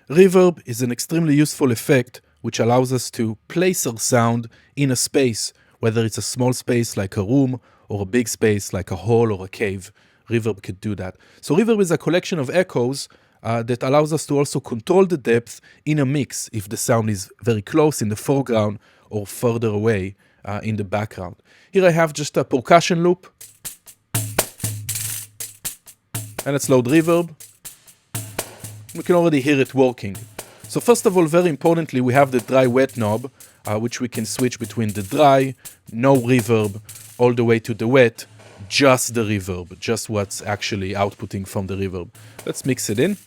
Reverb is an extremely useful effect which allows us to place our sound in a space, whether it's a small space like a room or a big space like a hall or a cave. Reverb could do that. So reverb is a collection of echoes that allows us to also control the depth in a mix if the sound is very close in the foreground or further away in the background. Here I have just a percussion loop. And let's load reverb. We can already hear it working. So first of all, very importantly, we have the dry-wet knob, which we can switch between the dry, no reverb, all the way to the wet, just the reverb, just what's actually outputting from the reverb. Let's mix it in.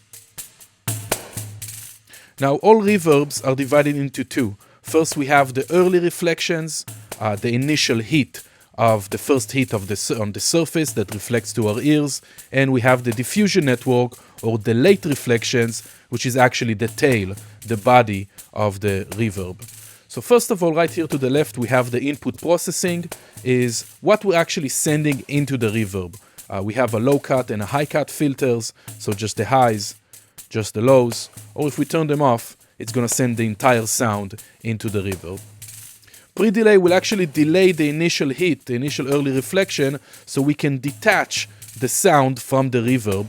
Now, all reverbs are divided into two. First, we have the early reflections, the initial heat of the first heat of on the surface that reflects to our ears, and we have the diffusion network, or the late reflections, which is actually the tail, the body of the reverb. So first of all, right here to the left, we have the input processing, is what we're actually sending into the reverb. We have a low cut and a high cut filters, so just the highs, just the lows, or if we turn them off, it's going to send the entire sound into the reverb. Pre-delay will actually delay the initial heat, the initial early reflection, so we can detach the sound from the reverb.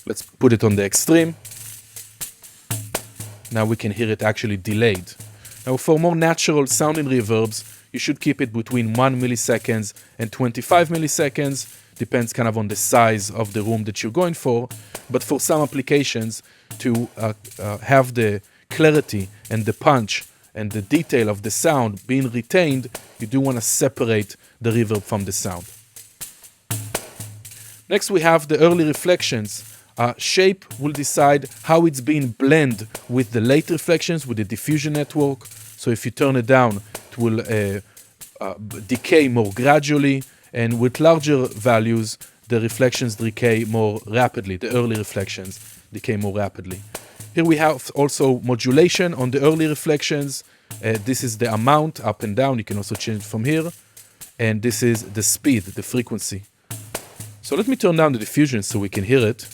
Let's put it on the extreme. Now we can hear it actually delayed. Now for more natural sounding reverbs, you should keep it between 1 milliseconds and 25 milliseconds. Depends kind of on the size of the room that you're going for. But for some applications, to have the clarity and the punch and the detail of the sound being retained, you do want to separate the reverb from the sound. Next we have the early reflections. Shape will decide how it's being blended with the late reflections, with the diffusion network. So if you turn it down, it will decay more gradually, and with larger values, the reflections decay more rapidly. The early reflections decay more rapidly. Here we have also modulation on the early reflections. This is the amount up and down. You can also change it from here. And this is the speed, the frequency. So let me turn down the diffusion so we can hear it.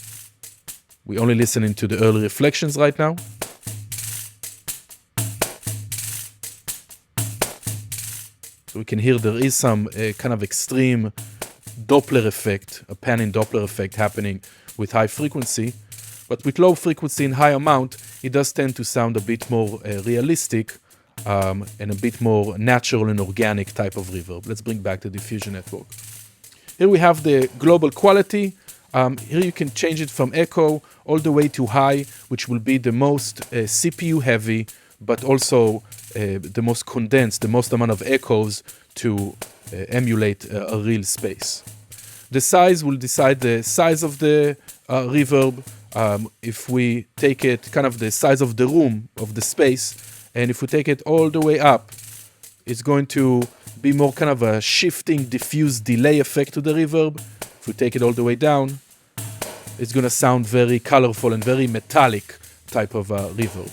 We're only listening to the early reflections right now. So we can hear there is some kind of extreme Doppler effect, a panning Doppler effect happening with high frequency. But with low frequency and high amount, it does tend to sound a bit more realistic and a bit more natural and organic type of reverb. Let's bring back the diffusion network. Here we have the global quality. Here you can change it from echo all the way to high, which will be the most CPU heavy, but also the most condensed, the most amount of echoes to emulate a real space. The size will decide the size of the reverb. If we take it kind of the size of the room, of the space, and if we take it all the way up, it's going to be more kind of a shifting, diffuse delay effect to the reverb. If we take it all the way down, it's going to sound very colorful and very metallic type of reverb.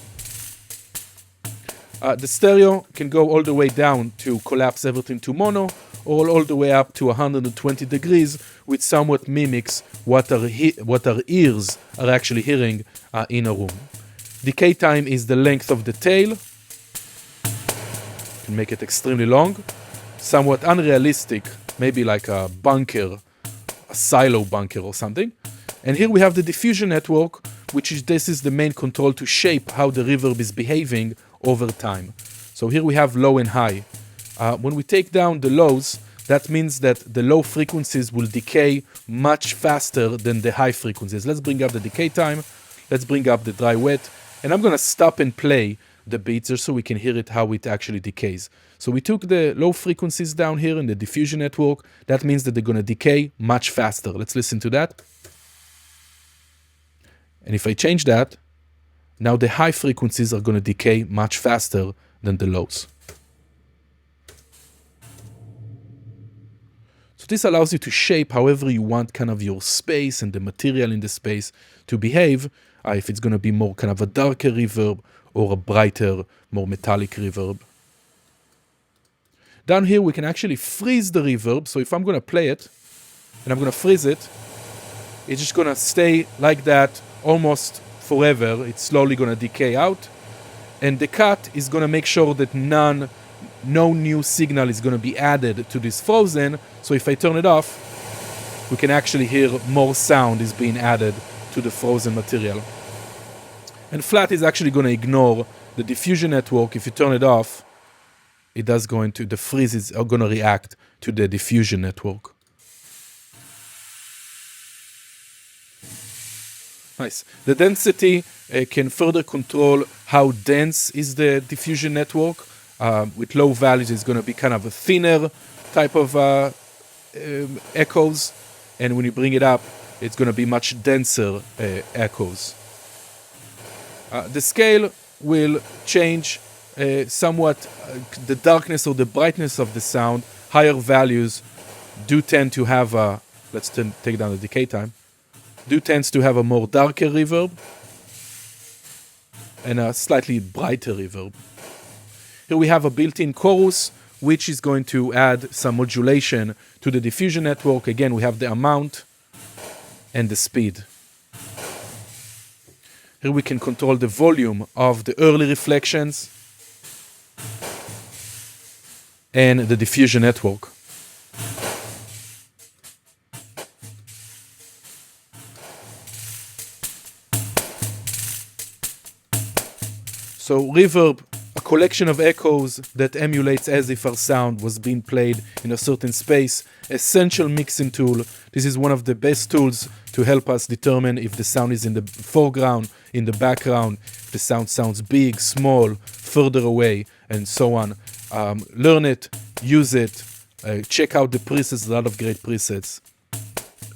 The stereo can go all the way down to collapse everything to mono, or all the way up to 120 degrees, which somewhat mimics what our ears are actually hearing in a room. Decay time is the length of the tail. You can make it extremely long, somewhat unrealistic, maybe like a bunker, a silo bunker or something. And here we have the diffusion network, this is the main control to shape how the reverb is behaving over time. So here we have low and high. When we take down the lows, that means that the low frequencies will decay much faster than the high frequencies. Let's bring up the decay time. Let's bring up the dry wet. And I'm going to stop and play the beats just so we can hear it, how it actually decays. So we took the low frequencies down here in the diffusion network. That means that they're going to decay much faster. Let's listen to that. And if I change that, now the high frequencies are going to decay much faster than the lows. So this allows you to shape however you want kind of your space and the material in the space to behave, if it's going to be more kind of a darker reverb or a brighter, more metallic reverb. Down here we can actually freeze the reverb. So if I'm going to play it and I'm going to freeze it, it's just going to stay like that almost forever. It's slowly going to decay out. And the cut is going to make sure that no new signal is going to be added to this frozen. So if I turn it off, we can actually hear more sound is being added to the frozen material. And flat is actually going to ignore the diffusion network. If you turn it off, the freezes are going to react to the diffusion network. Nice. The density can further control how dense is the diffusion network. With low values, it's going to be kind of a thinner type of echoes. And when you bring it up, it's going to be much denser echoes. The scale will change somewhat the darkness or the brightness of the sound. Higher values do tend to have let's take down the decay time, tends to have a more darker reverb and a slightly brighter reverb. Here we have a built-in chorus, which is going to add some modulation to the diffusion network. Again, we have the amount and the speed. Here we can control the volume of the early reflections and the diffusion network. So reverb, a collection of echoes that emulates as if our sound was being played in a certain space. Essential mixing tool. This is one of the best tools to help us determine if the sound is in the foreground, in the background, if the sound sounds big, small, further away, and so on. Learn it, use it, check out the presets, a lot of great presets.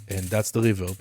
And that's the reverb.